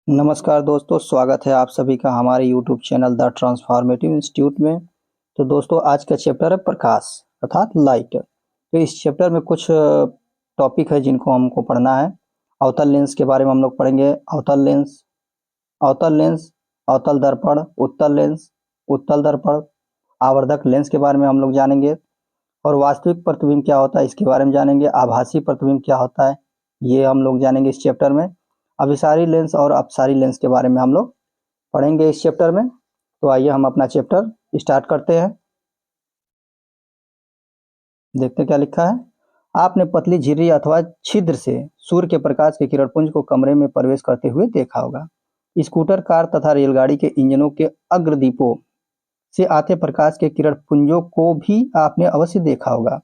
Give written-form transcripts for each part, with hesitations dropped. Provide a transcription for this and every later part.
नमस्कार दोस्तों, स्वागत है आप सभी का हमारे YouTube channel the transformative institute में। तो दोस्तों, आज का चैप्टर है प्रकाश अर्थात लाइट। तो इस चैप्टर में कुछ टॉपिक है जिनको हमको पढ़ना है। अवतल लेंस के बारे में हम लोग पढ़ेंगे। अवतल लेंस, अवतल दर्पण, उत्तल दर्पण, आवर्धक लेंस के बारे में हम लोग जानेंगे। और वास्तविक प्रतिबिंब क्या होता है इसके बारे में जानेंगे। आभासी प्रतिबिंब क्या होता है ये हम लोग जानेंगे इस चैप्टर में। अभिसारी लेंस और अपसारी लेंस के बारे में हम लोग पढ़ेंगे इस चैप्टर में। तो आइए हम अपना चैप्टर स्टार्ट करते हैं। देखते हैं क्या लिखा है। आपने पतली झिर्री अथवा छिद्र से सूर्य के प्रकाश के किरणपुंज को कमरे में प्रवेश करते हुए देखा होगा। स्कूटर, कार तथा रेलगाड़ी के इंजनों के अग्रदीपों से आते प्रकाश के किरणपुंजों को भी आपने अवश्य देखा होगा,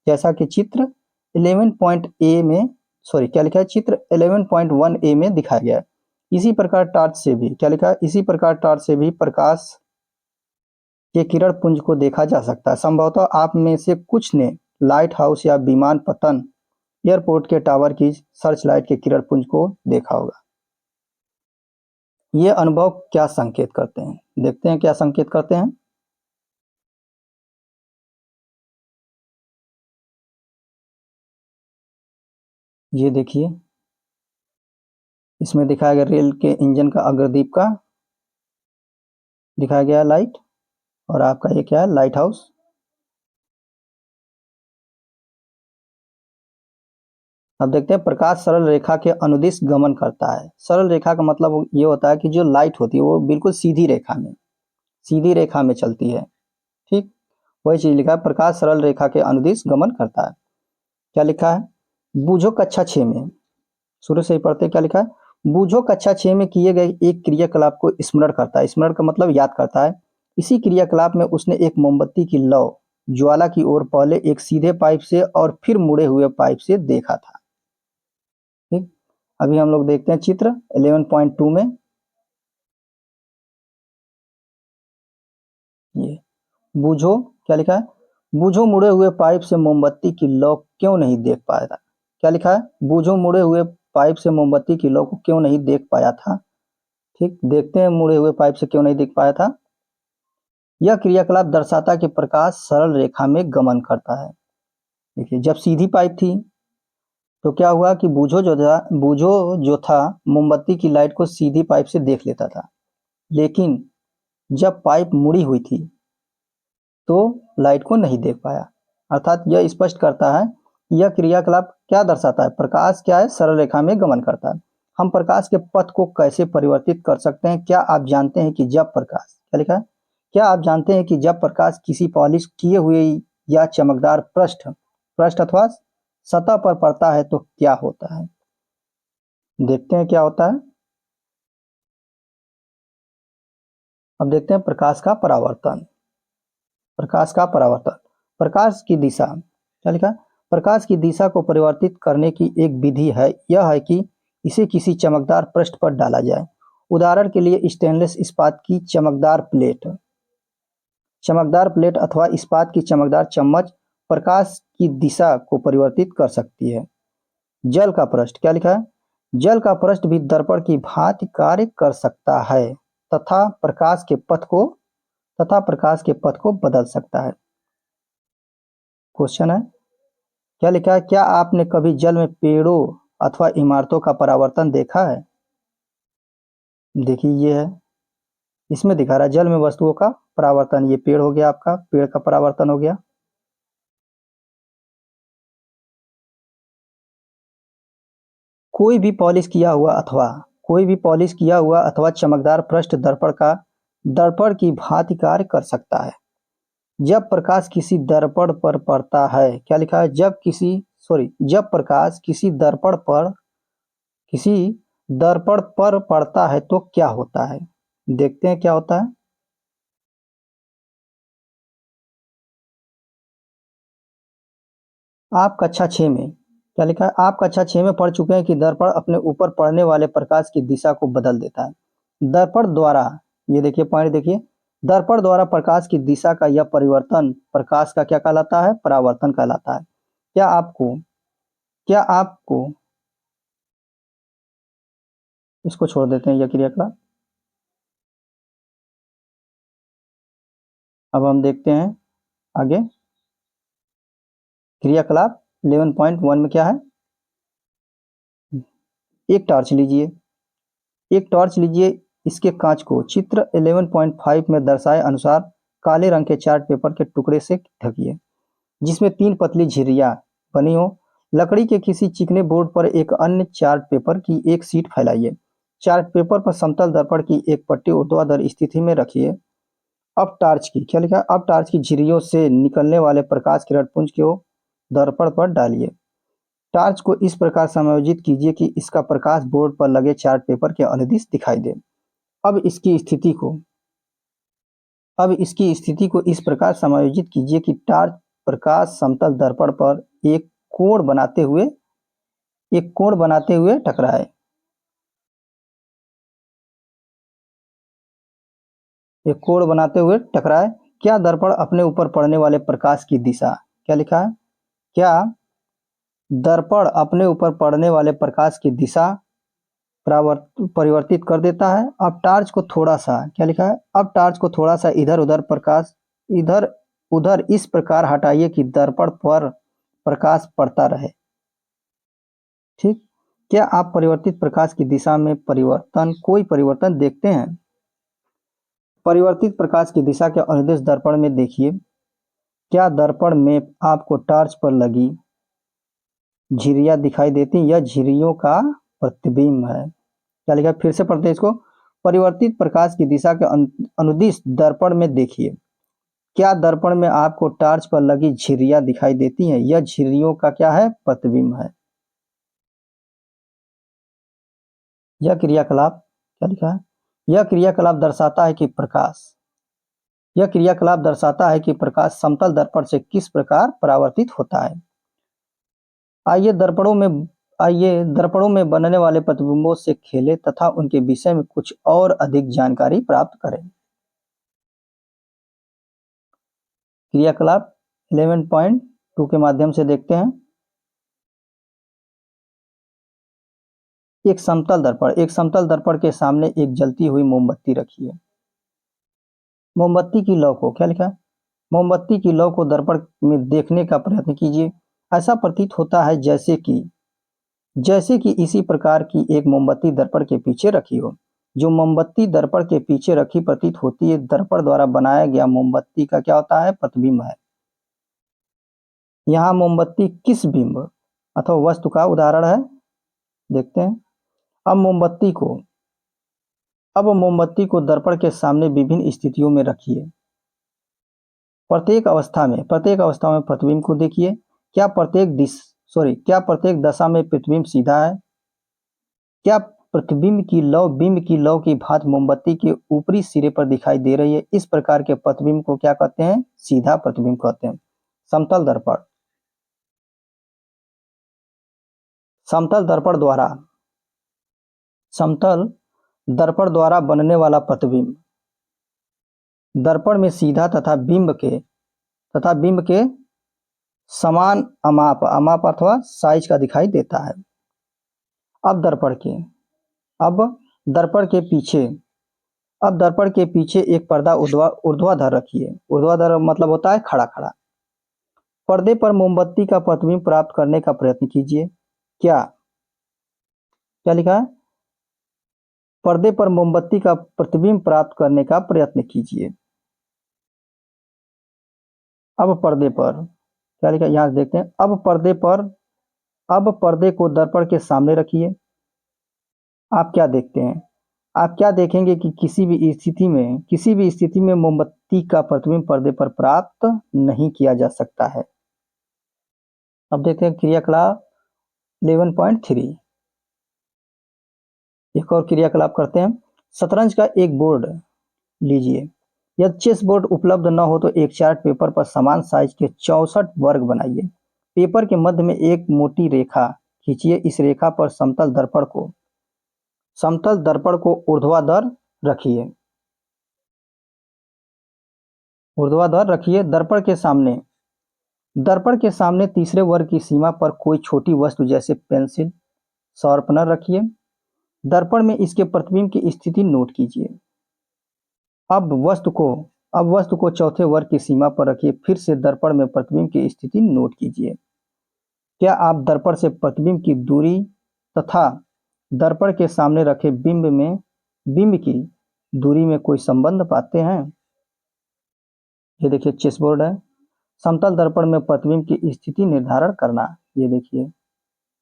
जैसा कि चित्र 11.A में क्या लिखा है, चित्र 11.1A में दिखाया गया है। इसी प्रकार टॉर्च से भी क्या लिखा है, इसी प्रकार टॉर्च से भी प्रकाश के किरण पुंज को देखा जा सकता है। संभवतः आप में से कुछ ने लाइट हाउस या विमान पतन, एयरपोर्ट के टावर की सर्च लाइट के किरण पुंज को देखा होगा। ये अनुभव क्या संकेत करते हैं, देखते हैं क्या संकेत करते हैं। ये देखिए, इसमें दिखाया गया रेल के इंजन का अग्रदीप का दिखाया गया लाइट, और आपका ये क्या है, लाइट हाउस। अब देखते हैं, प्रकाश सरल रेखा के अनुदिश गमन करता है। सरल रेखा का मतलब ये होता है कि जो लाइट होती है वो बिल्कुल सीधी रेखा में चलती है। ठीक, वही चीज लिखा है, प्रकाश सरल रेखा के अनुदिश गमन करता है। क्या लिखा है, बूझो कक्षा 6 में, शुरू से ही पढ़ते हैं क्या लिखा है। बूझो कक्षा 6 में किए गए एक क्रियाकलाप को स्मरण करता है। स्मरण का मतलब याद करता है। इसी क्रियाकलाप में उसने एक मोमबत्ती की लौ ज्वाला की ओर पहले एक सीधे पाइप से और फिर मुड़े हुए पाइप से देखा था। ठीक, अभी हम लोग देखते हैं चित्र 11.2 में। ये बूझो क्या लिखा है, बूझो मुड़े हुए पाइप से मोमबत्ती की लौ क्यों नहीं देख पाया था। क्या लिखा है, बूझो मुड़े हुए पाइप से मोमबत्ती की लौ को क्यों नहीं देख पाया था। ठीक, देखते हैं मुड़े हुए पाइप से क्यों नहीं देख पाया था। यह क्रियाकलाप दर्शाता कि प्रकाश सरल रेखा में गमन करता है। देखिए, जब सीधी पाइप थी तो क्या हुआ कि बूझो जो था मोमबत्ती की लाइट को सीधी पाइप से देख लेता था। लेकिन जब पाइप मुड़ी हुई थी तो लाइट को नहीं देख पाया। अर्थात यह स्पष्ट करता है, यह क्रियाकलाप क्या दर्शाता है, प्रकाश क्या है, सरल रेखा में गमन करता है। हम प्रकाश के पथ को कैसे परिवर्तित कर सकते हैं। क्या आप जानते हैं कि जब प्रकाश क्या लिखा है, क्या आप जानते हैं कि जब प्रकाश किसी पॉलिश किए हुए या चमकदार पृष्ठ पृष्ठ अथवा सतह पर पड़ता है तो क्या होता है। देखते हैं क्या होता है। अब देखते हैं प्रकाश का परावर्तन। प्रकाश का परावर्तन, प्रकाश की दिशा क्या लिखा है? प्रकाश की दिशा को परिवर्तित करने की एक विधि है, यह है कि इसे किसी चमकदार पृष्ठ पर डाला जाए। उदाहरण के लिए स्टेनलेस इस्पात की चमकदार प्लेट अथवा इस्पात की चमकदार चम्मच प्रकाश की दिशा को परिवर्तित कर सकती है। जल का पृष्ठ क्या लिखा है, जल का पृष्ठ भी दर्पण की भांति कार्य कर सकता है तथा प्रकाश के पथ को बदल सकता है। क्वेश्चन है, क्या लिखा है, क्या आपने कभी जल में पेड़ों अथवा इमारतों का परावर्तन देखा है। देखिए, ये है, इसमें दिखा रहा है जल में वस्तुओं का परावर्तन। ये पेड़ हो गया, आपका पेड़ का परावर्तन हो गया। कोई भी पॉलिश किया हुआ अथवा चमकदार पृष्ठ दर्पण की भांति कार्य कर सकता है। जब प्रकाश किसी दर्पण पर पड़ता है, क्या लिखा है, जब प्रकाश किसी दर्पण पर पड़ता है तो क्या होता है। देखते हैं क्या होता है। आप कक्षा 6 में क्या लिखा है, आप कक्षा 6 में पढ़ चुके हैं कि दर्पण अपने ऊपर पड़ने वाले प्रकाश की दिशा को बदल देता है। दर्पण द्वारा, ये देखिए पॉइंट देखिए, दर्पण द्वारा प्रकाश की दिशा का यह परिवर्तन प्रकाश का क्या कहलाता है, परावर्तन कहलाता है। क्या आपको इसको छोड़ देते हैं यह क्रियाकलाप। अब हम देखते हैं आगे क्रियाकलाप 11.1 में क्या है। एक टॉर्च लीजिए, एक टॉर्च लीजिए, इसके कांच को चित्र 11.5 में दर्शाए अनुसार काले रंग के चार्ट पेपर के टुकड़े से ढकिए जिसमें 3 पतली झिर्रियां बनी हो। लकड़ी के किसी चिकने बोर्ड पर एक अन्य चार्ट पेपर की एक शीट फैलाइए। चार्ट पेपर पर समतल दर्पण की एक पट्टी ऊर्ध्वाधर स्थिति में रखिए। अब टॉर्च की क्या लिखा है, अब टॉर्च की झिर्रियों से निकलने वाले प्रकाश किरण पुंज को दर्पण पर डालिए। टॉर्च को इस प्रकार समायोजित कीजिए कि इसका प्रकाश बोर्ड पर लगे चार्ट पेपर के अनुदिश दिखाई दे। अब इसकी स्थिति को अब इसकी स्थिति को इस प्रकार समायोजित कीजिए कि टॉर्च प्रकाश समतल दर्पण पर एक कोण बनाते हुए टकराए। एक कोण बनाते हुए टकराए। क्या दर्पण अपने ऊपर पड़ने वाले प्रकाश की दिशा, क्या लिखा है, क्या दर्पण अपने ऊपर पड़ने वाले प्रकाश की दिशा परिवर्तित कर देता है। अब टॉर्च को थोड़ा सा क्या लिखा है, अब टॉर्च को थोड़ा सा इधर उधर इस प्रकार हटाइए कि दर्पण पर प्रकाश पड़ता रहे। ठीक, क्या आप परिवर्तित प्रकाश की दिशा में कोई परिवर्तन देखते हैं। परिवर्तित प्रकाश की दिशा के अनुदिश दर्पण में देखिए। क्या दर्पण में आपको टॉर्च पर लगी झिर्रियां दिखाई देती, यह झिर्रियों का प्रतिबिंब है। क्या लिखा, फिर से पढ़ते हैं इसको। परिवर्तित प्रकाश की दिशा के अनुदिश दर्पण में देखिए। क्या दर्पण में आपको टॉर्च पर लगी झिर्रियां दिखाई देती हैं, यह झिर्रियों का क्या है, प्रतिबिंब है। यह क्रियाकलाप क्या लिखा है, यह क्रियाकलाप दर्शाता है कि प्रकाश समतल दर्पण से किस प्रकार परावर्तित होता है। आइए दर्पणों में बनने वाले प्रतिबिंबों से खेलें तथा उनके विषय में कुछ और अधिक जानकारी प्राप्त करें। क्रियाकलाप 11.2 के माध्यम से देखते हैं। एक समतल दर्पण के सामने एक जलती हुई मोमबत्ती रखिए। मोमबत्ती की लौ को क्या लिखा है, मोमबत्ती की लौ को दर्पण में देखने का प्रयत्न कीजिए। ऐसा प्रतीत होता है जैसे कि इसी प्रकार की एक मोमबत्ती दर्पण के पीछे रखी हो। जो मोमबत्ती दर्पण के पीछे रखी प्रतीत होती है, दर्पण द्वारा बनाया गया मोमबत्ती का क्या होता है, प्रतिबिंब है। यहाँ मोमबत्ती किस बिंब अथवा वस्तु का उदाहरण है, देखते हैं। अब मोमबत्ती को दर्पण के सामने विभिन्न स्थितियों में रखिए। प्रत्येक अवस्था में प्रतिबिंब को देखिए। क्या प्रत्येक दशा में प्रतिबिंब सीधा है। क्या प्रतिबिंब की लौ बिंब की लौ की भांति मोमबत्ती के ऊपरी सिरे पर दिखाई दे रही है। इस प्रकार के प्रतिबिंब को क्या कहते हैं, सीधा प्रतिबिंब कहते हैं। समतल दर्पण द्वारा बनने वाला प्रतिबिंब दर्पण में सीधा तथा बिंब के समान अमाप अथवा साइज का दिखाई देता है। अब दर्पण के पीछे एक पर्दा ऊर्ध्वाधर रखिए। ऊर्ध्वाधर मतलब होता है खड़ा खड़ा। पर्दे पर मोमबत्ती का प्रतिबिंब प्राप्त करने का प्रयत्न कीजिए। क्या लिखा है, पर्दे पर मोमबत्ती का प्रतिबिंब प्राप्त करने का प्रयत्न कीजिए। अब पर्दे पर क्या लिखा, यहां देखते हैं। अब पर्दे को दर्पण के सामने रखिए। आप क्या देखेंगे कि किसी भी स्थिति में मोमबत्ती का प्रतिबिंब पर्दे पर प्राप्त नहीं किया जा सकता है। अब देखते हैं क्रियाकलाप 11.3। एक और क्रियाकलाप करते हैं। शतरंज का एक बोर्ड लीजिए। यदि चेस बोर्ड उपलब्ध न हो तो एक चार्ट पेपर पर समान साइज के 64 वर्ग बनाइए। पेपर के मध्य में एक मोटी रेखा खींचिए। इस रेखा पर समतल दर्पण को ऊर्ध्वाधर रखिए। दर्पण के सामने तीसरे वर्ग की सीमा पर कोई छोटी वस्तु जैसे पेंसिल शार्पनर रखिए। दर्पण में इसके प्रतिबिंब की स्थिति नोट कीजिए। अब वस्तु को अब वस्तु को चौथे वर्ग की सीमा पर रखिए। फिर से दर्पण में प्रतिबिंब की स्थिति नोट कीजिए। क्या आप दर्पण से प्रतिबिंब की दूरी तथा दर्पण के सामने रखे बिंब की दूरी में कोई संबंध पाते हैं? ये देखिए चेस बोर्ड है। समतल दर्पण में प्रतिबिंब की स्थिति निर्धारण करना। ये देखिए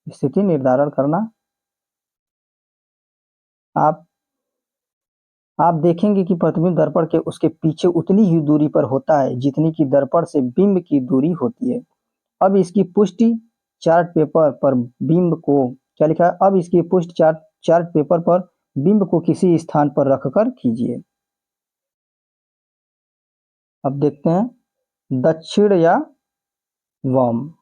स्थिति निर्धारण करना। आप आप देखेंगे कि प्रतिबिंब दर्पण के उसके पीछे उतनी ही दूरी पर होता है जितनी कि दर्पण से बिंब की दूरी होती है। अब इसकी पुष्टि चार्ट पेपर पर बिंब को क्या लिखा है? अब इसकी पुष्टि चार्ट पेपर पर बिंब को किसी स्थान पर रखकर कीजिए। अब देखते हैं दक्षिण या वाम।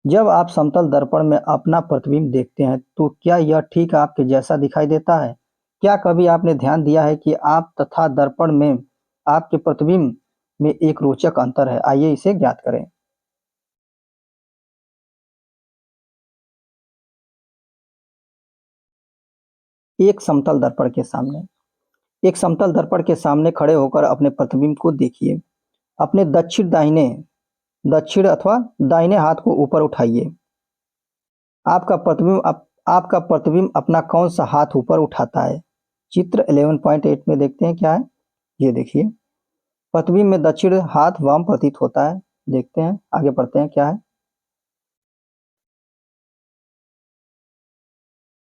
जब आप समतल दर्पण में अपना प्रतिबिंब देखते हैं तो क्या यह ठीक आपके जैसा दिखाई देता है? क्या कभी आपने ध्यान दिया है कि आप तथा दर्पण में आपके प्रतिबिंब में एक रोचक अंतर है? आइए इसे ज्ञात करें। एक समतल दर्पण के सामने एक समतल दर्पण के सामने खड़े होकर अपने प्रतिबिंब को देखिए। अपने दक्षिण अथवा दाहिने हाथ को ऊपर उठाइए। आपका प्रतिबिंब अपना कौन सा हाथ ऊपर उठाता है? चित्र 11.8 में देखते हैं क्या है। ये देखिए प्रतिबिंब में दक्षिण हाथ वाम प्रतीत होता है। देखते हैं आगे पढ़ते हैं क्या है।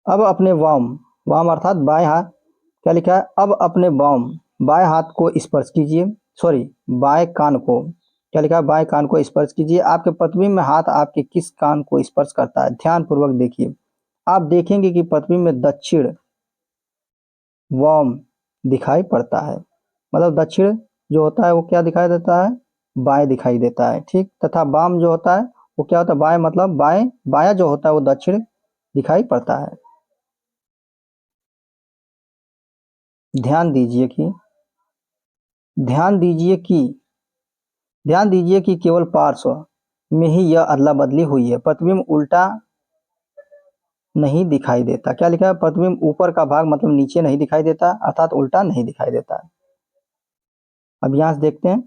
अब अपने वाम अर्थात बाएं हाथ क्या लिखा है? अब अपने बाएं हाथ को स्पर्श कीजिए। सॉरी बाएं कान को क्या लिखा है? बाएं कान को स्पर्श कीजिए। आपके प्रतिबिंब में हाथ आपके किस कान को स्पर्श करता है? ध्यान पूर्वक देखिए। आप देखेंगे कि प्रतिबिंब में दक्षिण वाम दिखाई पड़ता है। मतलब दक्षिण जो होता है वो क्या दिखाई देता है? बाएं दिखाई देता है। ठीक। तथा वाम जो होता है वो क्या होता है? बाएं मतलब बायां जो होता है वो दक्षिण दिखाई पड़ता है। ध्यान दीजिए कि ध्यान दीजिए कि ध्यान दीजिए कि केवल पार्श्व में ही यह अदला बदली हुई है। प्रतिबिंब उल्टा नहीं दिखाई देता। क्या लिखा है? प्रतिबिंब ऊपर का भाग मतलब नीचे नहीं दिखाई देता अर्थात उल्टा नहीं दिखाई देता। अब यहाँ से देखते हैं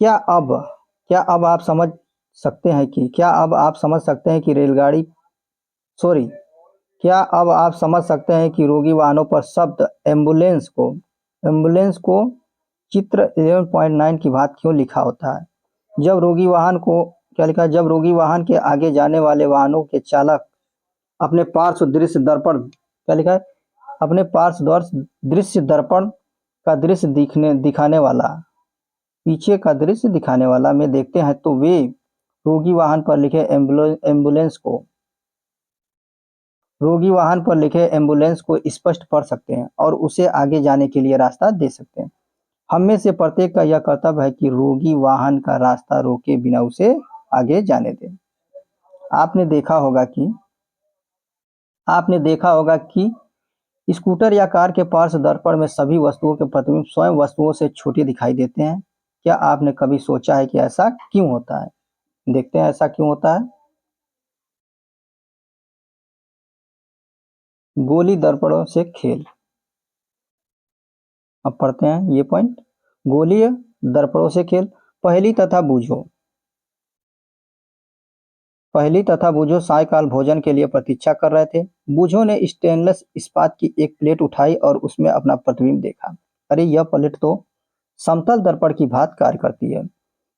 क्या अब आप समझ सकते हैं कि रेलगाड़ी सॉरी क्या अब आप समझ सकते हैं कि रोगी वाहनों पर शब्द एम्बुलेंस को चित्र 11.9 की बात क्यों लिखा होता है? जब रोगी वाहन को क्या लिखा है? जब रोगी वाहन के आगे जाने वाले वाहनों के चालक अपने पार्श्व दृश्य दर्पण क्या लिखा है? अपने पार्श्व दृश्य दर्पण का दृश्य दिखाने वाला पीछे का दृश्य दिखाने वाला में देखते हैं तो वे रोगी वाहन पर लिखे एम्बुलेंस को स्पष्ट पढ़ सकते हैं और उसे आगे जाने के लिए रास्ता दे सकते हैं। हम में से प्रत्येक का यह कर्तव्य है कि रोगी वाहन का रास्ता रोके बिना उसे आगे जाने दें। आपने देखा होगा कि स्कूटर या कार के पार्श्व दर्पण में सभी वस्तुओं के प्रतिबिंब स्वयं वस्तुओं से छोटे दिखाई देते हैं। क्या आपने कभी सोचा है कि ऐसा क्यों होता है? देखते हैं ऐसा क्यों होता है। गोली दर्पणों से खेल। अब पढ़ते हैं ये पॉइंट। गोलीय दर्पणों से खेल। पहली तथा बूझो सायकाल भोजन के लिए प्रतीक्षा कर रहे थे। बूझो ने स्टेनलेस इस्पात की एक प्लेट उठाई और उसमें अपना प्रतिबिंब देखा। अरे यह प्लेट तो समतल दर्पण की भांति कार्य करती है।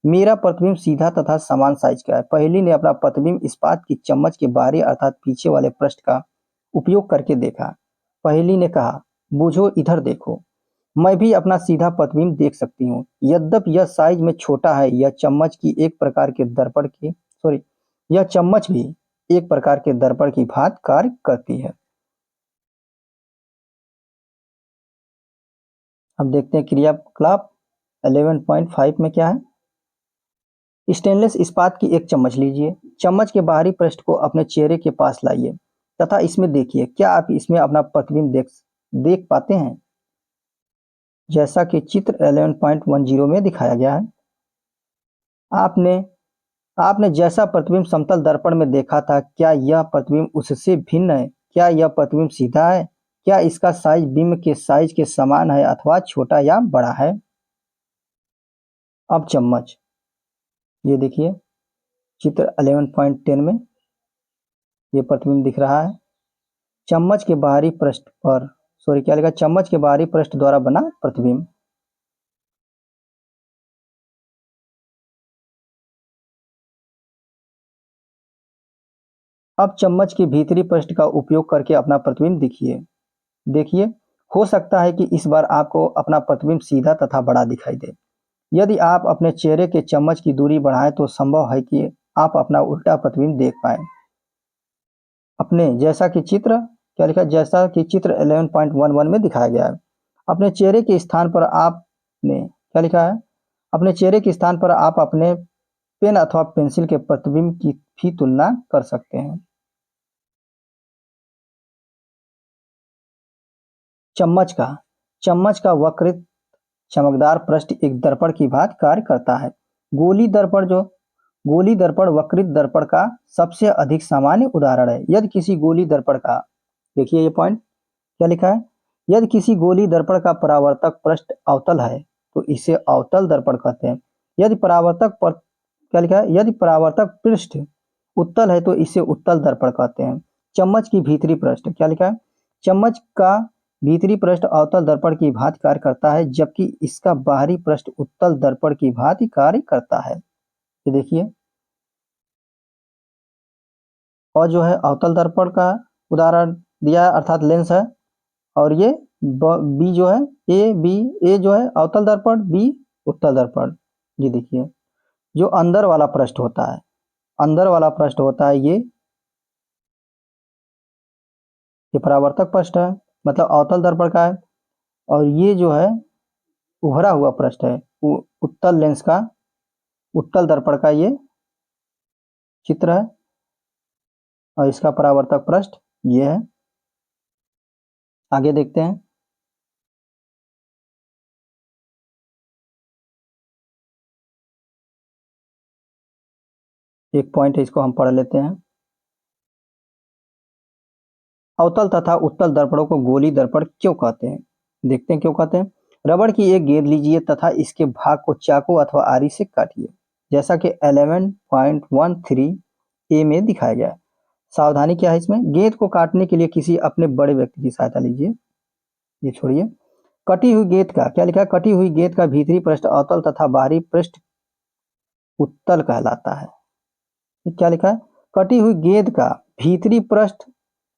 मेरा प्रतिबिंब सीधा तथा समान साइज का है। पहली ने अपना प्रतिबिंब इस्पात की चम्मच के बाहरी अर्थात पीछे वाले पृष्ठ का उपयोग करके देखा। पहली ने कहा, बूझो इधर देखो, मैं भी अपना सीधा प्रतिबिंब देख सकती हूँ। यद्यपि यह साइज में छोटा है, यह चम्मच भी एक प्रकार के दर्पण की भांति कार्य करती है। अब देखते हैं क्रियाकलाप 11.5 में क्या है। स्टेनलेस इस्पात की एक चम्मच लीजिए। चम्मच के बाहरी पृष्ठ को अपने चेहरे के पास लाइए तथा इसमें देखिए। क्या आप इसमें अपना प्रतिबिंब देख पाते हैं? जैसा कि चित्र 11.10 में दिखाया गया है। आपने जैसा प्रतिबिंब समतल दर्पण में देखा था, क्या यह प्रतिबिंब उससे भिन्न है? क्या यह प्रतिबिंब सीधा है? क्या इसका साइज बिंब के साइज के समान है अथवा छोटा या बड़ा है? अब चम्मच, ये देखिए चित्र 11.10 में ये प्रतिबिंब दिख रहा है। चम्मच के बाहरी पृष्ठ पर, सॉरी क्या लिखा, चम्मच के बाहरी पृष्ठ द्वारा बना प्रतिबिंब। अब चम्मच के भीतरी पृष्ठ का उपयोग करके अपना प्रतिबिंब दिखिए। देखिए, हो सकता है कि इस बार आपको अपना प्रतिबिंब सीधा तथा बड़ा दिखाई दे। यदि आप अपने चेहरे के चम्मच की दूरी बढ़ाएं तो संभव है कि आप अपना उल्टा प्रतिबिंब देख पाएं। अपने जैसा कि चित्र क्या लिखा, जैसा कि चित्र 11.11 में दिखाया गया है। अपने चेहरे के स्थान पर आपने क्या लिखा है, अपने चेहरे के स्थान पर आप अपने पेन अथवा पेंसिल के प्रतिबिंब की भी तुलना कर सकते हैं। चम्मच का वक्रित चमकदार पृष्ठ एक दर्पण की भांति कार्य करता है। गोली दर्पण जो गोली दर्पण वक्रित दर्पण का सबसे अधिक सामान्य उदाहरण है। यदि किसी गोली दर्पण का, देखिए ये पॉइंट क्या लिखा है, यदि किसी गोली दर्पण का परावर्तक पृष्ठ अवतल है तो इसे अवतल दर्पण कहते हैं। यदि परावर्तक पर क्या लिखा है, यदि परावर्तक पृष्ठ उत्तल है तो इसे उत्तल दर्पण कहते हैं। चम्मच की भीतरी पृष्ठ क्या लिखा है, चम्मच का भीतरी पृष्ठ अवतल दर्पण की भांति कार्य करता है जबकि इसका बाहरी पृष्ठ उत्तल दर्पण की भांति कार्य करता है। ये देखिए, और जो है अवतल दर्पण का उदाहरण दिया है, अर्थात लेंस है। और ये बी जो है, ए जो है अवतल दर्पण, बी उत्तल दर्पण। ये देखिए, जो अंदर वाला पृष्ठ होता है, अंदर वाला पृष्ठ होता है ये परावर्तक पृष्ठ है, मतलब अवतल दर्पण का है। और ये जो है उभरा हुआ पृष्ठ है, उत्तल लेंस का, उत्तल दर्पण का ये चित्र है। और इसका परावर्तक पृष्ठ ये है। आगे देखते हैं। एक पॉइंट है, इसको हम पढ़ लेते हैं। अवतल तथा उत्तल दर्पणों को गोली दर्पण क्यों कहते हैं? देखते हैं क्यों कहते हैं। रबड़ की एक गेंद लीजिए तथा इसके भाग को चाकू अथवा आरी से काटिए, जैसा कि 11.13 ए में दिखाया गया है। सावधानी क्या है इसमें, गेंद को काटने के लिए किसी अपने बड़े व्यक्ति की सहायता लीजिए। ये छोड़िए। कटी हुई गेंद का क्या लिखा है, कटी हुई गेंद का भीतरी पृष्ठ अवतल तथा बाहरी पृष्ठ उत्तल कहलाता है। क्या लिखा है, कटी हुई गेंद का भीतरी पृष्ठ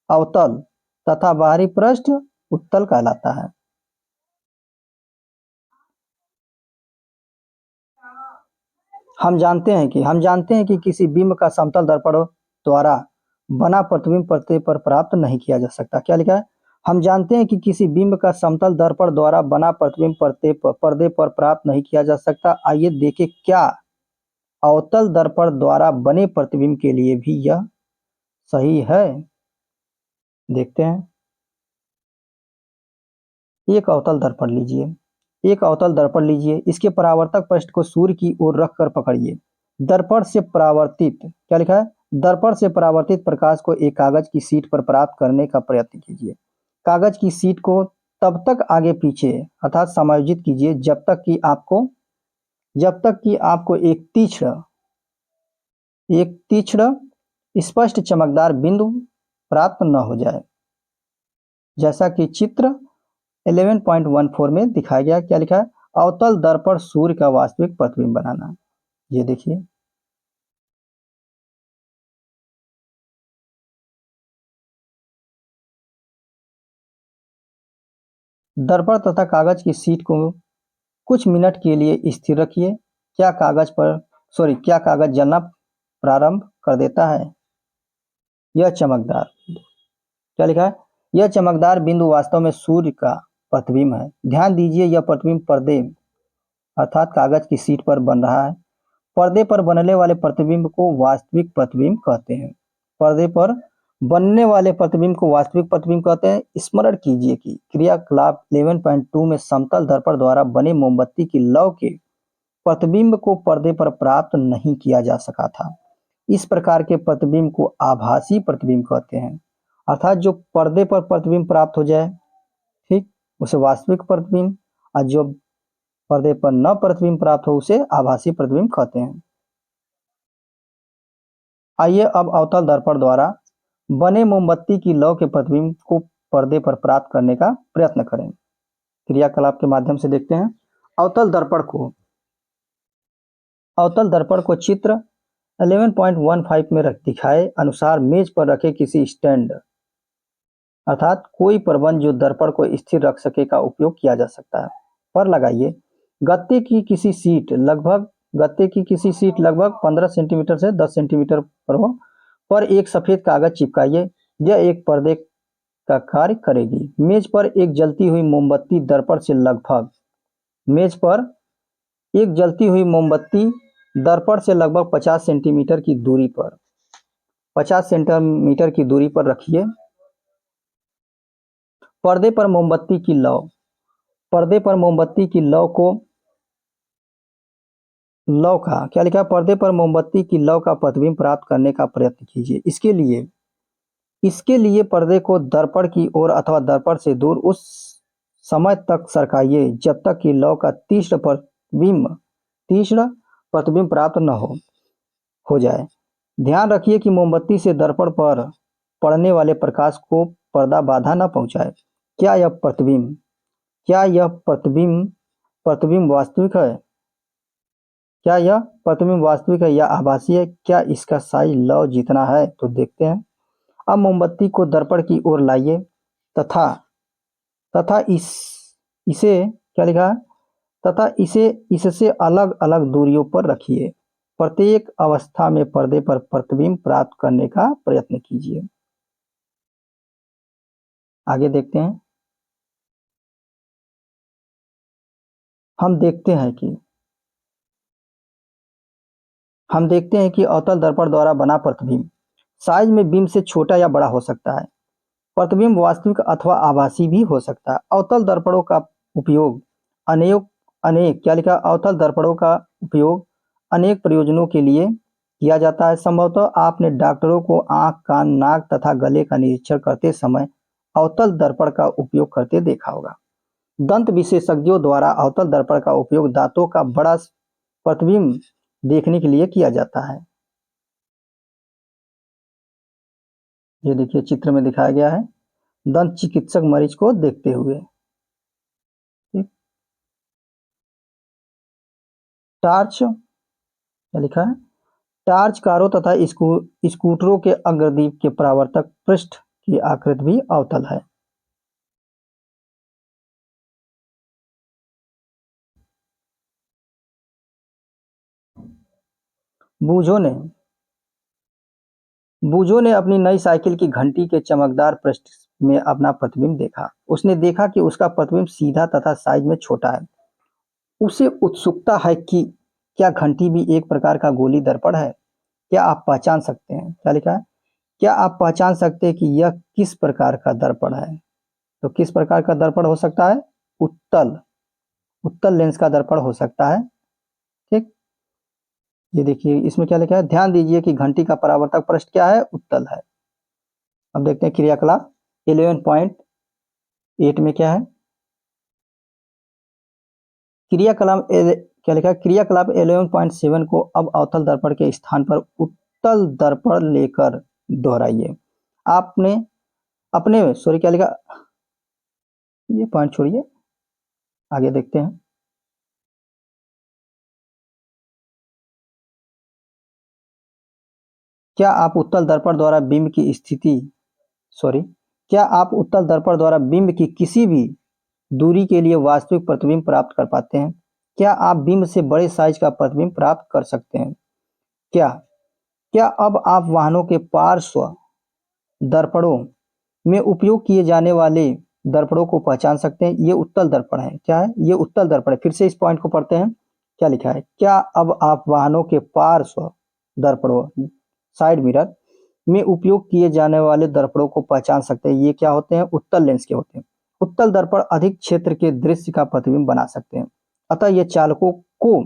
अवतल तथा बाहरी पृष्ठ उत्तल कहलाता है। हम जानते हैं कि किसी बिंब का समतल दर्पण द्वारा बना प्रतिबिंब पर्दे पर प्राप्त नहीं किया जा सकता। क्या लिखा है, हम जानते हैं कि किसी बिंब का समतल दर्पण द्वारा बना प्रतिबिंब पर्दे पर प्राप्त नहीं किया जा सकता। आइए देखें क्या अवतल दर्पण द्वारा बने प्रतिबिंब के लिए भी यह सही है। देखते हैं। एक अवतल दर्पण लीजिए, एक अवतल दर्पण लीजिए, इसके परावर्तक पृष्ठ को सूर्य की ओर रखकर पकड़िए। दर्पण से परावर्तित क्या लिखा है, दर्पण से परावर्तित प्रकाश को एक कागज की शीट पर प्राप्त करने का प्रयत्न कीजिए। कागज की शीट को तब तक आगे पीछे अर्थात समायोजित कीजिए जब तक कि आपको एक तीक्ष्ण स्पष्ट चमकदार बिंदु प्राप्त न हो जाए, जैसा कि चित्र 11.14 में दिखाया गया। क्या लिखा है, अवतल दर्पण सूर्य का वास्तविक प्रतिबिंब बनाना। ये देखिए, दर्पण तथा कागज की शीट को कुछ मिनट के लिए स्थिर रखिए। क्या कागज जलना प्रारंभ कर देता है? यह चमकदार, क्या लिखा है, यह चमकदार बिंदु वास्तव में सूर्य का प्रतिबिंब है। ध्यान दीजिए, यह प्रतिबिंब पर्दे अर्थात कागज की शीट पर बन रहा है। पर्दे पर बनने वाले प्रतिबिंब को वास्तविक प्रतिबिंब कहते हैं। पर्दे पर बनने वाले प्रतिबिंब को वास्तविक प्रतिबिंब कहते हैं। स्मरण कीजिए कि क्रियाकलाप 11.2 में समतल दर्पण द्वारा बने मोमबत्ती की लौ के प्रतिबिंब को पर्दे पर प्राप्त नहीं किया जा सका था। इस प्रकार के प्रतिबिंब को आभासी प्रतिबिंब कहते हैं। अर्थात जो पर्दे पर प्रतिबिंब प्राप्त हो जाए, ठीक, उसे वास्तविक प्रतिबिंब, और जो पर्दे पर न प्रतिबिंब प्राप्त हो उसे आभासी प्रतिबिंब कहते हैं। आइए अब अवतल दर्पण द्वारा बने मोमबत्ती की लौ के प्रतिबिंब को पर्दे पर प्राप्त करने का प्रयत्न करें। क्रियाकलाप के माध्यम से देखते हैं। अवतल दर्पण को चित्र 11.15 में दिखाए अनुसार मेज पर रखे किसी स्टैंड अर्थात कोई प्रबंध जो दर्पण को स्थिर रख सके का उपयोग किया जा सकता है पर लगाइए। गत्ते की किसी सीट लगभग 15 सेंटीमीटर से 10 सेंटीमीटर पर हो, पर एक सफेद कागज चिपकाइए। यह एक पर्दे का कार्य करेगी। मेज पर एक जलती हुई मोमबत्ती दर्पण से लगभग 50 सेंटीमीटर की दूरी पर रखिए। पर्दे पर मोमबत्ती की लौ का प्रतिबिंब प्राप्त करने का प्रयत्न कीजिए। इसके लिए पर्दे को दर्पण की ओर अथवा दर्पण से दूर उस समय तक सरकाइए जब तक कि लौ का तीक्ष्ण प्रतिबिंब प्राप्त न हो जाए। ध्यान रखिए कि मोमबत्ती से दर्पण पर पड़ने वाले प्रकाश को पर्दा बाधा न पहुंचाए। क्या यह प्रतिबिंब वास्तविक है या आभासी है? क्या इसका साइज लौ जितना है? तो देखते हैं। अब मोमबत्ती को दर्पण की ओर लाइए तथा इससे अलग अलग दूरियों पर रखिए। प्रत्येक अवस्था में पर्दे पर प्रतिबिंब प्राप्त करने का प्रयत्न कीजिए। आगे देखते हैं। हम देखते हैं कि अवतल दर्पण द्वारा बना प्रतिबिंब साइज में बीम से छोटा या बड़ा हो सकता है। प्रतिबिंब वास्तविक अथवा आभासी भी हो सकता है। अवतल दर्पणों का उपयोग अनेक प्रयोजनों के लिए किया जाता है। संभवतः आपने डॉक्टरों को आंख, कान, नाक तथा गले का निरीक्षण करते समय अवतल दर्पण का उपयोग करते देखा होगा। दंत विशेषज्ञों द्वारा अवतल दर्पण का उपयोग दांतों का बड़ा प्रतिबिंब देखने के लिए किया जाता है। ये देखिए चित्र में दिखाया गया है दंत चिकित्सक मरीज को देखते हुए। टार्च क्या लिखा है? टार्च कारों तथा स्कूटरों के अग्रदीप के परावर्तक पृष्ठ की आकृति भी अवतल है। बूझो ने अपनी नई साइकिल की घंटी के चमकदार पृष्ठ में अपना प्रतिबिंब देखा। उसने देखा कि उसका प्रतिबिंब सीधा तथा साइज में छोटा है। उसे उत्सुकता है कि क्या घंटी भी एक प्रकार का गोली दर्पण है? क्या आप पहचान सकते हैं? क्या लिखा है? क्या आप पहचान सकते हैं कि यह किस प्रकार का दर्पण है? तो किस प्रकार का दर्पण हो सकता है? उत्तल लेंस का दर्पण हो सकता है। ठीक, ये देखिए इसमें क्या लिखा है, ध्यान दीजिए कि घंटी का परावर्तक पृष्ठ क्या है? उत्तल है। अब देखते हैं क्रियाकलाप 11.8 में क्या है। क्रियाकलाप क्या लिखा है? क्रियाकलाप 11.7 को अब अवतल दर्पण के स्थान पर उत्तल दर्पण लेकर दोहराइए। क्या लिखा, ये पॉइंट छोड़िए, आगे देखते हैं। क्या आप उत्तल दर्पण द्वारा बिंब की किसी भी दूरी के लिए वास्तविक प्रतिबिंब प्राप्त कर पाते हैं? क्या आप बिंब से बड़े साइज का प्रतिबिंब प्राप्त कर सकते हैं? क्या क्या अब आप वाहनों के पार्श्व दर्पणों में उपयोग किए जाने वाले दर्पणों को पहचान सकते हैं? ये उत्तल दर्पण है। क्या है? ये उत्तल दर्पण है। फिर से इस पॉइंट को पढ़ते हैं। क्या लिखा है? क्या अब आप वाहनों के पार्श्व दर्पणों साइड मिरर में उपयोग किए जाने वाले दर्पणों को पहचान सकते हैं? ये क्या होते हैं? उत्तल लेंस के होते हैं। उत्तल दर्पण अधिक क्षेत्र के दृश्य का प्रतिबिंब बना सकते हैं। अतः ये चालकों को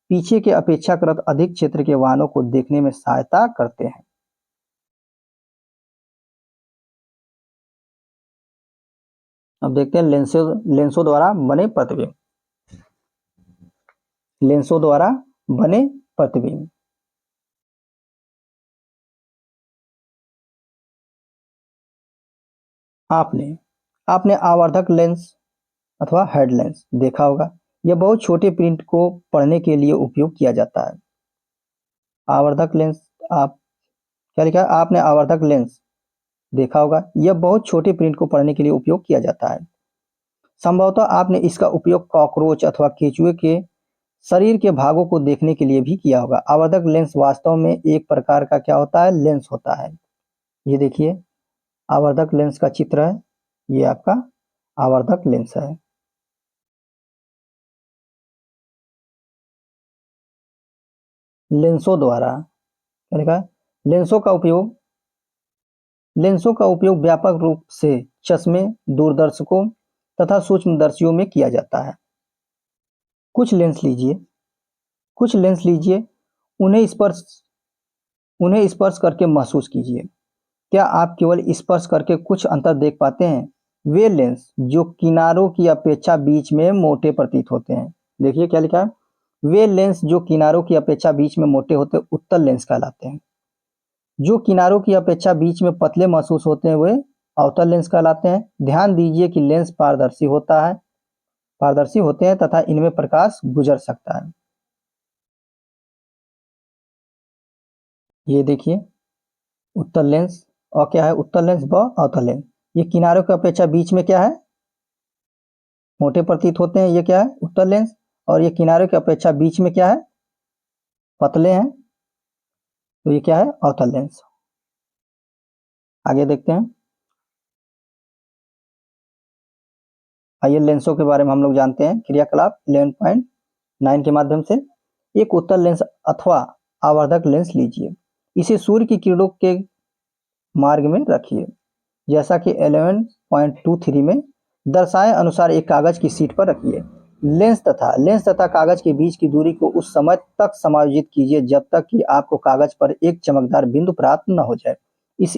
पीछे के अपेक्षाकृत अधिक क्षेत्र के वाहनों को देखने में सहायता करते हैं। अब देखते हैं लेंसों द्वारा बने प्रतिबिंब। लेंसों द्वारा बने प्रतिबिंब। आपने आपने आवर्धक लेंस अथवा हेड लेंस देखा होगा। यह बहुत छोटे प्रिंट को पढ़ने के लिए उपयोग किया जाता है। आवर्धक लेंस, आप क्या लिखा है? आपने आवर्धक लेंस देखा होगा। यह बहुत छोटे प्रिंट को पढ़ने के लिए उपयोग किया जाता है। संभवतः आपने इसका उपयोग कॉकरोच अथवा केंचुए के शरीर के भागों को देखने के लिए भी किया होगा। आवर्धक लेंस वास्तव में एक प्रकार का क्या होता है? लेंस होता है। ये देखिए आवर्धक लेंस का चित्र है। ये आपका आवर्धक लेंस है। लेंसों द्वारा क्या लिखा है? लेंसों का उपयोग व्यापक रूप से चश्मे, दूरदर्शकों तथा सूक्ष्मदर्शियों में किया जाता है। कुछ लेंस लीजिए, कुछ लेंस लीजिए, उन्हें स्पर्श उन्हें स्पर्श करके महसूस कीजिए। क्या आप केवल स्पर्श करके कुछ अंतर देख पाते हैं? वे लेंस जो किनारों की अपेक्षा बीच में मोटे प्रतीत होते हैं। देखिए क्या लिखा है? वे लेंस जो किनारों की अपेक्षा बीच में मोटे होते हैं उत्तल लेंस कहलाते हैं। जो किनारों की अपेक्षा बीच में पतले महसूस होते हैं वे अवतल लेंस कहलाते हैं। ध्यान दीजिए कि लेंस पारदर्शी होते हैं तथा इनमें प्रकाश गुजर सकता है। ये देखिए उत्तल लेंस और क्या है? उत्तल लेंस व अवतल लेंस। ये किनारों की अपेक्षा बीच में क्या है? मोटे प्रतीत होते हैं। ये क्या है? उत्तल लेंस। और ये किनारों की अपेक्षा बीच में क्या है? पतले हैं। तो ये क्या है? अवतल लेंस। आगे देखते हैं। आइए लेंसों के बारे में हम लोग जानते हैं। क्रियाकलाप 11.9 के माध्यम से। एक उत्तल लेंस अथवा आवर्धक लेंस लीजिए। इसे सूर्य की किरणों के मार्ग में रखिए। जैसा कि 11.23 में दर्शाए अनुसार एक कागज की शीट पर रखिए। लेंस तथा कागज के बीच की दूरी को उस समय तक समायोजित कीजिए जब तक कि आपको कागज पर एक चमकदार बिंदु प्राप्त न हो जाए। इस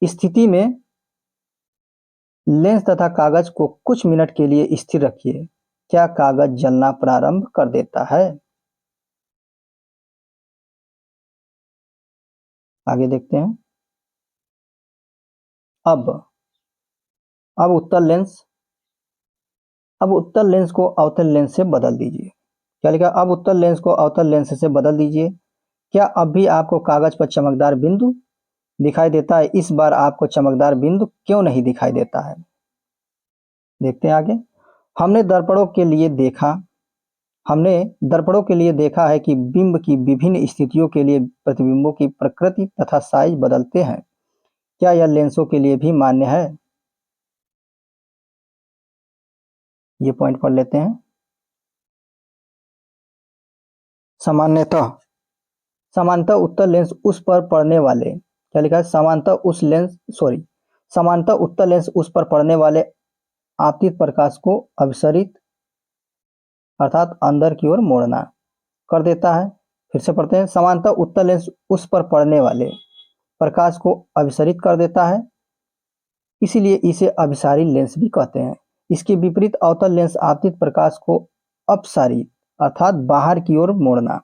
स्थिति में लेंस तथा कागज को कुछ मिनट के लिए स्थिर रखिए। क्या कागज जलना प्रारंभ कर देता है? आगे देखते हैं। अब अब उत्तल लेंस अब उत्तल लेंस को अवतल लेंस से बदल दीजिए। क्या लिखा? अब उत्तल लेंस को अवतल लेंस से बदल दीजिए। क्या अब भी आपको कागज पर चमकदार बिंदु दिखाई देता है? इस बार आपको चमकदार बिंदु क्यों नहीं दिखाई देता है? देखते हैं आगे। हमने दर्पणों के लिए देखा हमने दर्पणों के लिए देखा है कि बिंब की विभिन्न स्थितियों के लिए प्रतिबिंबों की प्रकृति तथा साइज बदलते हैं। क्या यह लेंसों के लिए भी मान्य है? ये पॉइंट पढ़ लेते हैं। सामान्यतः समानतः उत्तल लेंस उस पर पड़ने वाले क्या लिखा है? समानतः उत्तल लेंस उस पर पड़ने वाले आपतित प्रकाश को अभिसरित अर्थात अंदर की ओर मोड़ना कर देता है। फिर से पढ़ते हैं। समानतः उत्तल लेंस उस पर पड़ने वाले प्रकाश को अभिसरित कर देता है, इसीलिए इसे अभिसारी लेंस भी कहते हैं। इसके विपरीत अवतल लेंस आपतित प्रकाश को अपसारित अर्थात बाहर की ओर मोड़ना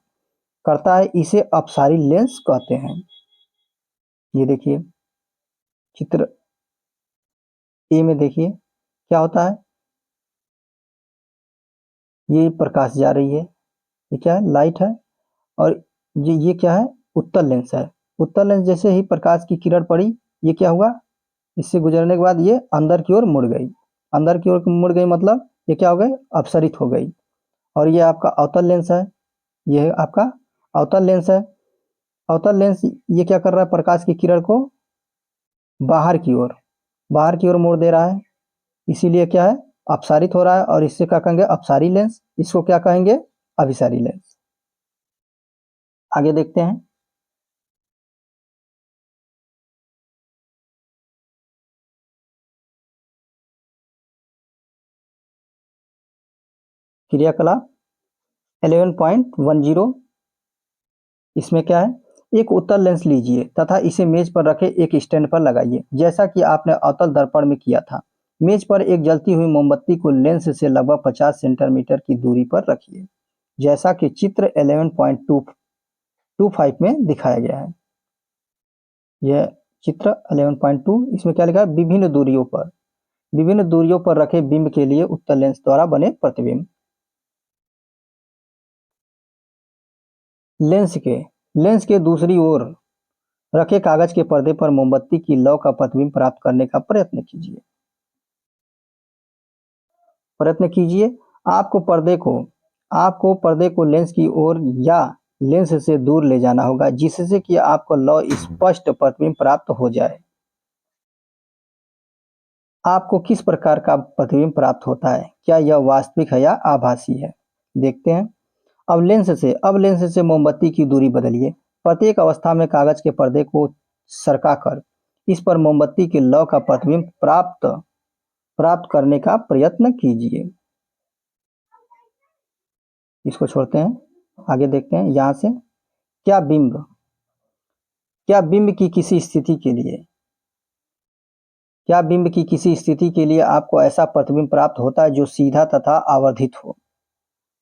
करता है, इसे अपसारी लेंस कहते हैं। ये देखिए चित्र ए में देखिए क्या होता है? ये प्रकाश जा रही है, ये क्या है? लाइट है। और ये क्या है? उत्तल लेंस है। उत्तल लेंस जैसे ही प्रकाश की किरण पड़ी, ये क्या हुआ? इससे गुजरने के बाद ये अंदर की ओर मुड़ गई। अंदर की ओर मुड़ गई मतलब ये क्या हो गई? अपसरित हो गई। और ये आपका अवतल लेंस है। ये आपका अवतल लेंस है। अवतल लेंस ये क्या कर रहा है? प्रकाश की किरण को बाहर की ओर मोड़ दे रहा है, इसीलिए क्या है? अपसारित हो रहा है। और इससे क्या कहेंगे? अपसारी लेंस। इसको क्या कहेंगे? अभिसारी लेंस। आगे देखते हैं। क्रियाकलाप 11.10। इसमें क्या है? एक उत्तल लेंस लीजिए तथा इसे मेज पर रखे एक स्टैंड पर लगाइए, जैसा कि आपने अवतल दर्पण में किया था। मेज पर एक जलती हुई मोमबत्ती को लेंस से लगभग 50 सेंटीमीटर की दूरी पर रखिए, जैसा कि चित्र 11.25 में दिखाया गया है। यह चित्र 11.2, इसमें क्या लिखा है? विभिन्न दूरियों पर रखे बिंब के लिए उत्तल लेंस द्वारा बने प्रतिबिंब। लेंस के दूसरी ओर रखे कागज के पर्दे पर मोमबत्ती की लौ का प्रतिबिंब प्राप्त करने का प्रयत्न कीजिए। आपको पर्दे को लेंस की ओर या लेंस से दूर ले जाना होगा, जिससे कि आपको लौ स्पष्ट प्रतिबिंब प्राप्त हो जाए। आपको किस प्रकार का प्रतिबिंब प्राप्त होता है? क्या यह वास्तविक है या आभासी है? देखते हैं। अब लेंस से मोमबत्ती की दूरी बदलिए। प्रत्येक अवस्था में कागज के पर्दे को सरकाकर इस पर मोमबत्ती की लौ का प्रतिबिंब प्राप्त करने का प्रयत्न कीजिए। इसको छोड़ते हैं, आगे देखते हैं। यहाँ से क्या बिंब की किसी स्थिति के लिए आपको ऐसा प्रतिबिंब प्राप्त होता है जो सीधा तथा आवर्धित हो?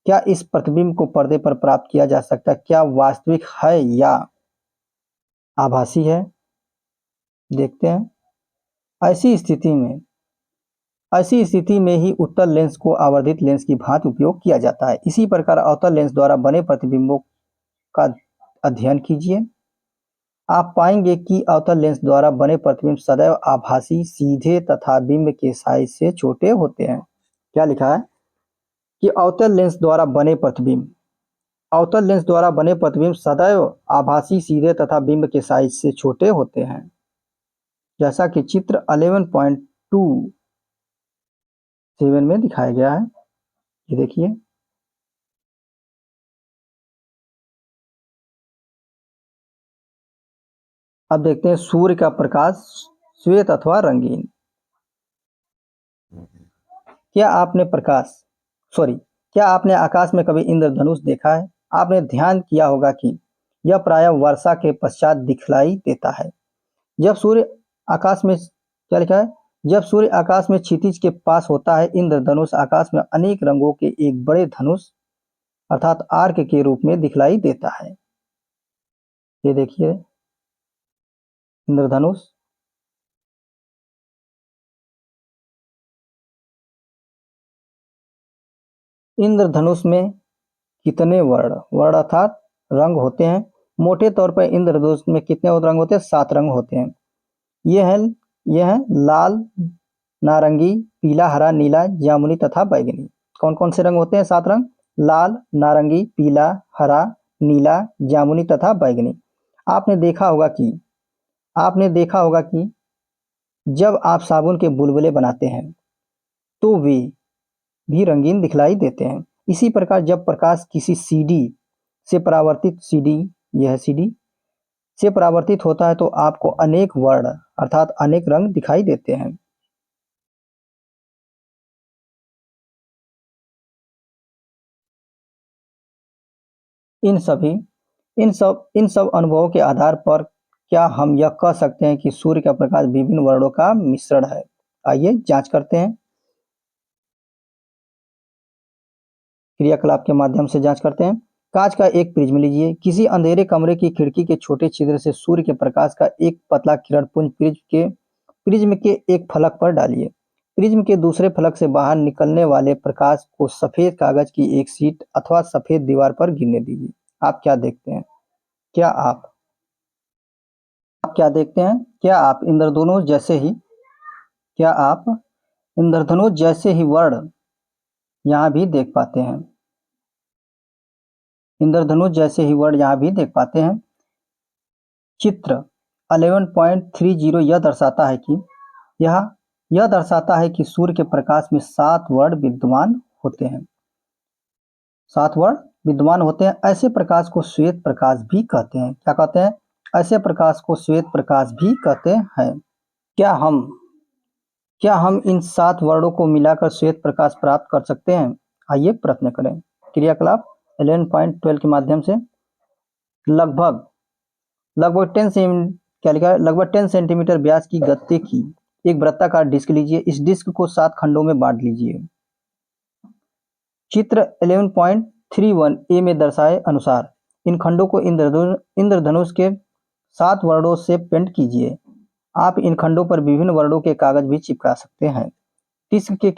क्या इस प्रतिबिंब को पर्दे पर प्राप्त किया जा सकता है? क्या वास्तविक है या आभासी है? देखते हैं। ऐसी स्थिति में ही उत्तल लेंस को आवर्धित लेंस की भांति उपयोग किया जाता है। इसी प्रकार अवतल लेंस द्वारा बने प्रतिबिंबों का अध्ययन कीजिए। आप पाएंगे कि अवतल लेंस द्वारा बने प्रतिबिंब सदैव आभासी, सीधे तथा बिंब के साइज से छोटे होते हैं। क्या लिखा है कि अवतल लेंस द्वारा बने प्रतिबिंब सदैव आभासी, सीधे तथा बिंब के साइज से छोटे होते हैं, जैसा कि चित्र 11.27 में दिखाया गया है। ये देखिए। अब देखते हैं सूर्य का प्रकाश श्वेत अथवा रंगीन। क्या आपने आकाश में कभी इंद्रधनुष देखा है? आपने ध्यान किया होगा कि यह प्रायः वर्षा के पश्चात दिखलाई देता है। जब सूर्य आकाश में क्षितिज के पास होता है, इंद्रधनुष आकाश में अनेक रंगों के एक बड़े धनुष अर्थात आर्क के रूप में दिखलाई देता है। ये देखिए इंद्रधनुष। इंद्रधनुष में कितने वर्ण अर्थात रंग होते हैं? मोटे तौर पर इंद्रधनुष में कितने रंग होते हैं? 7 रंग होते हैं। ये हैं लाल, नारंगी, पीला, हरा, नीला, जामुनी तथा बैगनी। कौन कौन से रंग होते हैं? 7 रंग। लाल, नारंगी, पीला, हरा, नीला, जामुनी तथा बैगनी। आपने देखा होगा कि जब आप साबुन के बुलबुले बनाते हैं तो वे भी रंगीन दिखलाई देते हैं। इसी प्रकार जब प्रकाश किसी सीडी से परावर्तित होता है तो आपको अनेक वर्ण अर्थात अनेक रंग दिखाई देते हैं। इन सब अनुभवों के आधार पर क्या हम यह कह सकते हैं कि सूर्य का प्रकाश विभिन्न वर्णों का मिश्रण है? आइए जांच करते हैं। क्रियाकलाप के माध्यम से जांच करते हैं। कांच का एक प्रिज्म लीजिए। किसी अंधेरे कमरे की खिड़की के छोटे छिद्र से सूर्य के प्रकाश का एक पतला किरण पुंज प्रिज्म के एक फलक पर डालिए। प्रिज्म के दूसरे फलक से बाहर निकलने वाले प्रकाश को सफेद कागज की एक शीट अथवा सफेद दीवार पर गिरने दीजिए। आप क्या देखते हैं? क्या आप इंद्रधनुष जैसे ही वर्ण यहाँ भी देख पाते हैं? चित्र 11.30 यह दर्शाता है कि सूर्य के प्रकाश में 7 वर्ण विद्यमान होते हैं। ऐसे प्रकाश को श्वेत प्रकाश भी कहते हैं। क्या कहते हैं? ऐसे प्रकाश को श्वेत प्रकाश भी कहते हैं। क्या हम इन 7 वर्णों को मिलाकर श्वेत प्रकाश प्राप्त कर सकते हैं? आइए प्रयत्न करें। क्रियाकलाप 11.12 के माध्यम से लगभग लगभग 10 सें क्या लिखा है, लगभग 10 सेंटीमीटर व्यास की गत्ते की एक वृत्ताकार डिस्क लीजिए। इस डिस्क को 7 खंडों में बांट लीजिए। चित्र 11.31 ए में दर्शाए अनुसार इन खंडों को इंद्रधनुष के 7 वर्णों से पेंट कीजिए। आप इन खंडों पर विभिन्न वर्णों के कागज भी चिपका सकते हैं। डिस्क के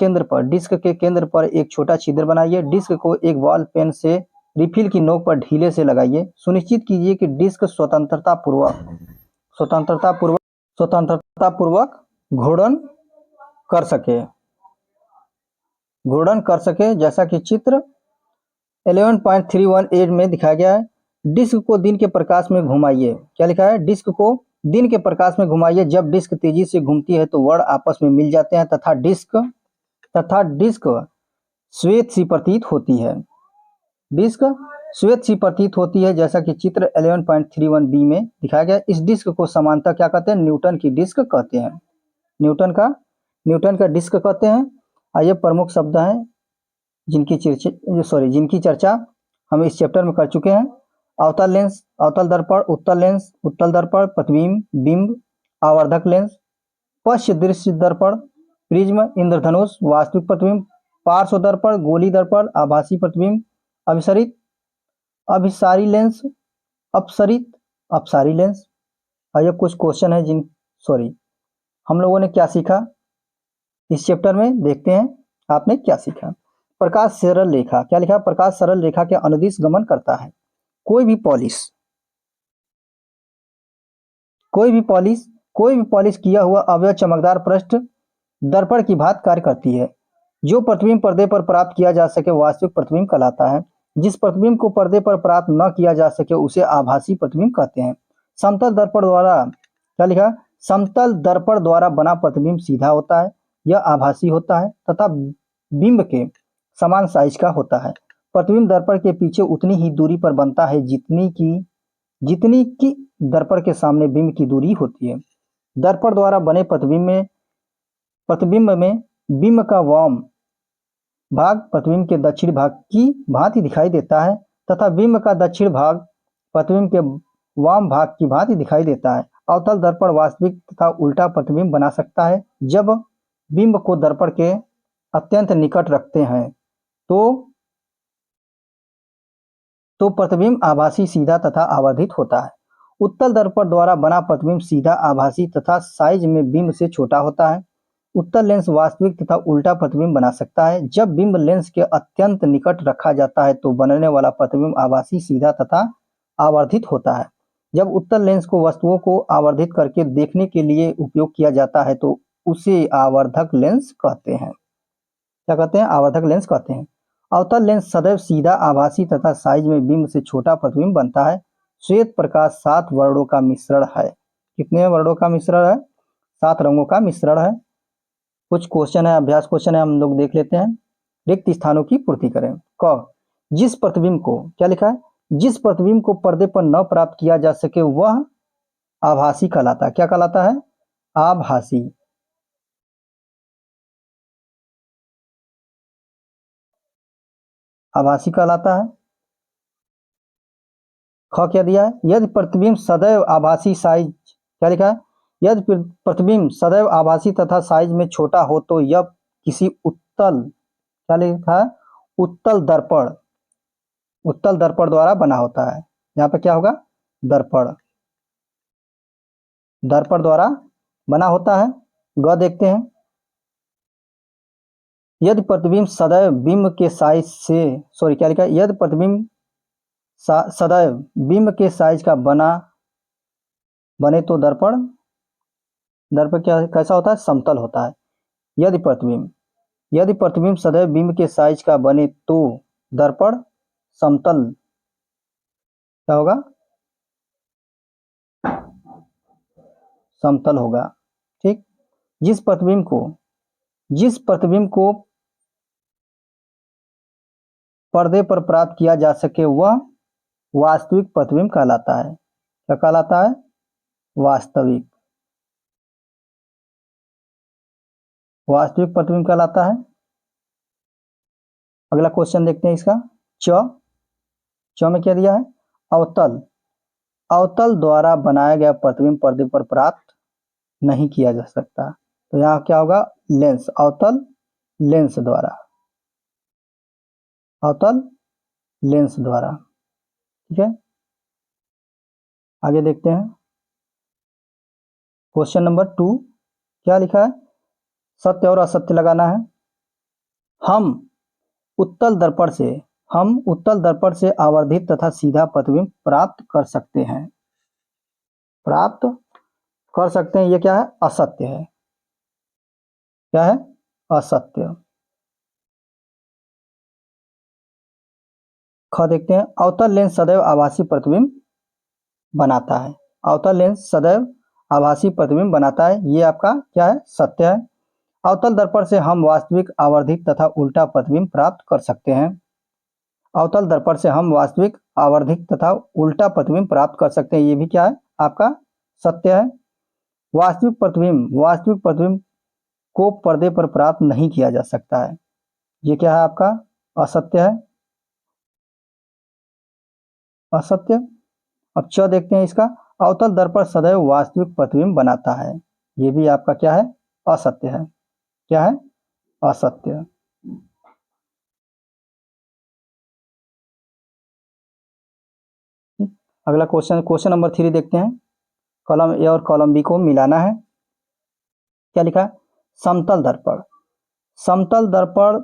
केंद्र पर एक छोटा छिद्र बनाइए। डिस्क को एक बॉल पेन से रिफिल की नोक पर ढीले से लगाइए। सुनिश्चित कीजिए कि डिस्क स्वतंत्रता पूर्वक घूर्णन कर सके जैसा कि चित्र 11.31 में दिखाया गया है। डिस्क को दिन के प्रकाश में घुमाइए। क्या लिखा है, डिस्क को दिन के प्रकाश में घुमाइए। जब डिस्क तेजी से घूमती है तो वर्ण आपस में मिल जाते हैं तथा डिस्क श्वेत सी प्रतीत होती है। डिस्क श्वेत सी प्रतीत होती है जैसा कि चित्र 11.31 बी में दिखाया गया। इस डिस्क को सामान्यतः क्या कहते हैं, न्यूटन की डिस्क कहते हैं। न्यूटन का डिस्क कहते हैं। आइए प्रमुख शब्द हैं जिनकी चर्चा हम इस चैप्टर में कर चुके हैं। अवतल लेंस, अवतल दर्पण, उत्तल लेंस, उत्तल दर्पण, प्रतिबिंब, बिंब, आवर्धक लेंस, पश्च दृश्य दर्पण, प्रिज्म, इंद्रधनुष, वास्तविक प्रतिबिंब, पार्श्व दर्पण, गोली दर्पण, आभासी प्रतिबिंब, अभिसरित, अभिसारी लेंस, अपसारी लेंस। आइए कुछ क्वेश्चन है हम लोगों ने क्या सीखा इस चैप्टर में, देखते हैं आपने क्या सीखा। प्रकाश सरल रेखा, क्या लिखा, प्रकाश सरल रेखा के अनुदिश गमन करता है। कोई भी पॉलिश किया हुआ अवयव चमकदार पृष्ठ दर्पण की भांति कार्य करती है। जो प्रतिबिंब पर्दे पर प्राप्त किया जा सके वास्तविक प्रतिबिंब कहलाता है। जिस प्रतिबिंब को पर्दे पर प्राप्त न किया जा सके उसे आभासी प्रतिबिंब कहते हैं। समतल दर्पण द्वारा, क्या लिखा, समतल दर्पण द्वारा बना प्रतिबिंब सीधा होता है, यह आभासी होता है तथा बिंब के समान साइज का होता है। प्रतिबिंब दर्पण के पीछे उतनी ही दूरी पर बनता है जितनी की दर्पण के सामने बिंब की दूरी होती है। दर्पण द्वारा बने प्रतिबिंब में बिंब का वाम भाग प्रतिबिंब के दक्षिण भाग की भांति दिखाई देता है तथा बिंब का दक्षिण भाग प्रतिबिंब के वाम भाग की भांति दिखाई देता है। अवतल दर्पण वास्तविक तथा उल्टा प्रतिबिंब बना सकता है। जब बिंब को दर्पण के अत्यंत निकट रखते हैं तो प्रतिबिंब आभासी, सीधा तथा आवर्धित होता है। उत्तल दर्पण द्वारा बना प्रतिबिंब सीधा, आभासी तथा साइज में बिंब से छोटा होता है। उत्तल लेंस वास्तविक तथा उल्टा प्रतिबिंब बना सकता है। जब बिंब लेंस के अत्यंत निकट रखा जाता है तो बनने वाला प्रतिबिंब आभासी, सीधा तथा आवर्धित होता है। जब उत्तल लेंस को वस्तुओं को आवर्धित करके देखने के लिए उपयोग किया जाता है तो उसे आवर्धक लेंस कहते हैं। क्या कहते हैं, आवर्धक लेंस कहते हैं। अवतल लेंस सदैव सीधा, आभासी तथा साइज में बिंब से छोटा प्रतिबिंब बनता है। श्वेत प्रकाश 7 वर्णों का मिश्रण है। कितने वर्णों का मिश्रण है, 7 रंगों का मिश्रण है। कुछ क्वेश्चन है, अभ्यास क्वेश्चन है, हम लोग देख लेते हैं। रिक्त स्थानों की पूर्ति करें। क, जिस प्रतिबिंब को, क्या लिखा है, जिस प्रतिबिंब को पर्दे पर न प्राप्त किया जा सके वह आभासी कहलाता है। क्या कहलाता है, आभासी। आभासी कहलाता है। ख क्या दिया है, यदि प्रतिबिंब सदैव आभासी साइज, क्या लिखा है, यदि प्रतिबिंब सदैव आभासी तथा साइज में छोटा हो तो यह किसी उत्तल, क्या लिखा है, उत्तल दर्पण द्वारा बना होता है। यहाँ पे क्या होगा, दर्पण द्वारा बना होता है। ग देखते हैं, यदि प्रतिबिंब सदैव बिंब के साइज से, क्या लिखा है, यदि प्रतिबिंब सदैव बिंब के साइज का बने तो दर्पण क्या कैसा होता है, समतल होता है। यदि प्रतिबिंब सदैव बिंब के साइज का बने तो दर्पण समतल, क्या होगा, समतल होगा। ठीक। जिस प्रतिबिंब को पर्दे पर प्राप्त किया जा सके वह वास्तविक प्रतिबिंब कहलाता है। क्या कहलाता है, वास्तविक प्रतिबिंब कहलाता है। अगला क्वेश्चन देखते हैं इसका। च में क्या दिया है, अवतल द्वारा बनाया गया प्रतिबिंब पर्दे पर प्राप्त नहीं किया जा सकता। तो यहाँ क्या होगा, लेंस, अवतल लेंस द्वारा, अवतल लेंस द्वारा। ठीक है, आगे देखते हैं। क्वेश्चन नंबर 2 क्या लिखा है, सत्य और असत्य लगाना है। हम उत्तल दर्पण से आवर्धित तथा सीधा प्रतिबिंब प्राप्त कर सकते हैं। प्राप्त कर सकते हैं, ये क्या है, असत्य है। क्या है, असत्य। ख देखते हैं, अवतल लेंस सदैव आभासी प्रतिबिंब बनाता है। अवतल लेंस सदैव आभासी प्रतिबिंब बनाता है, ये आपका क्या है, सत्य है। अवतल दर्पण से हम वास्तविक, आवर्धित तथा उल्टा प्रतिबिंब प्राप्त कर सकते हैं। अवतल दर्पण से हम वास्तविक, आवर्धित तथा उल्टा प्रतिबिंब प्राप्त कर सकते हैं, ये भी क्या है, आपका सत्य है। वास्तविक प्रतिबिंब को पर्दे पर प्राप्त नहीं किया जा सकता है, ये क्या है, आपका असत्य है, असत्य। अब च देखते हैं इसका, अवतल दर्पण सदैव वास्तविक प्रतिबिंब बनाता है, ये भी आपका क्या है, असत्य है। क्या है, असत्य। अगला क्वेश्चन नंबर 3 देखते हैं। कॉलम ए और कॉलम बी को मिलाना है। क्या लिखा है, समतल दर्पण, समतल दर्पण,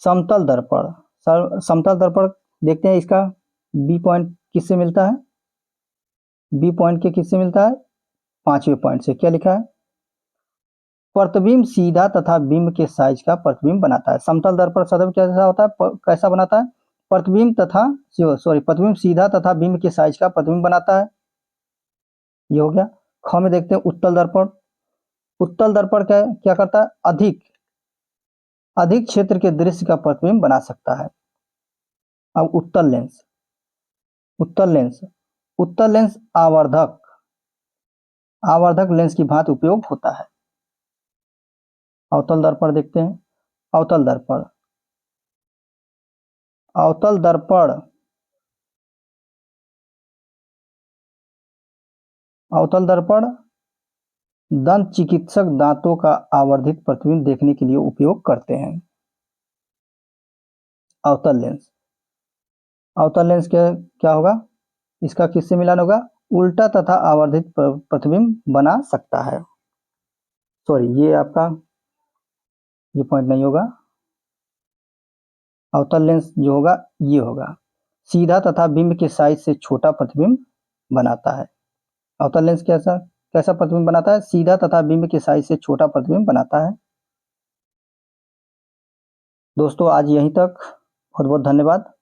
समतल दर्पण, समतल दर्पण देखते हैं इसका बी पॉइंट किससे मिलता है, बी पॉइंट के किससे मिलता है, 5वें पॉइंट से। क्या लिखा है, प्रतिबिंब सीधा तथा बिंब के साइज का प्रतिबिंब बनाता है। समतल दर्पण सदैव कैसा होता है, कैसा बनाता है, प्रतिबिंब सीधा तथा बिंब के साइज का प्रतिबिंब बनाता है, ये हो गया। ख में देखते हैं उत्तल दर्पण, उत्तल दर्पण क्या क्या करता है, अधिक अधिक क्षेत्र के दृश्य का प्रतिबिंब बना सकता है। अब उत्तल लेंस, उत्तल लेंस, उत्तल लेंस आवर्धक, आवर्धक लेंस की भांति उपयोग होता है। अवतल दर्पण देखते हैं, अवतल दर्पण, अवतल दर्पण, अवतल दर्पण दंत चिकित्सक दांतों का आवर्धित प्रतिबिंब देखने के लिए उपयोग करते हैं। अवतल लेंस, अवतल लेंस क्या क्या होगा, इसका किससे मिलान होगा, उल्टा तथा आवर्धित प्रतिबिंब बना सकता है। सॉरी, ये आपका ये पॉइंट नहीं होगा। अवतल लेंस जो होगा ये होगा, सीधा तथा बिंब के साइज से छोटा प्रतिबिंब बनाता है। अवतल लेंस कैसा कैसा प्रतिबिंब बनाता है, सीधा तथा बिंब के साइज से छोटा प्रतिबिंब बनाता है। दोस्तों आज यहीं तक, बहुत बहुत धन्यवाद।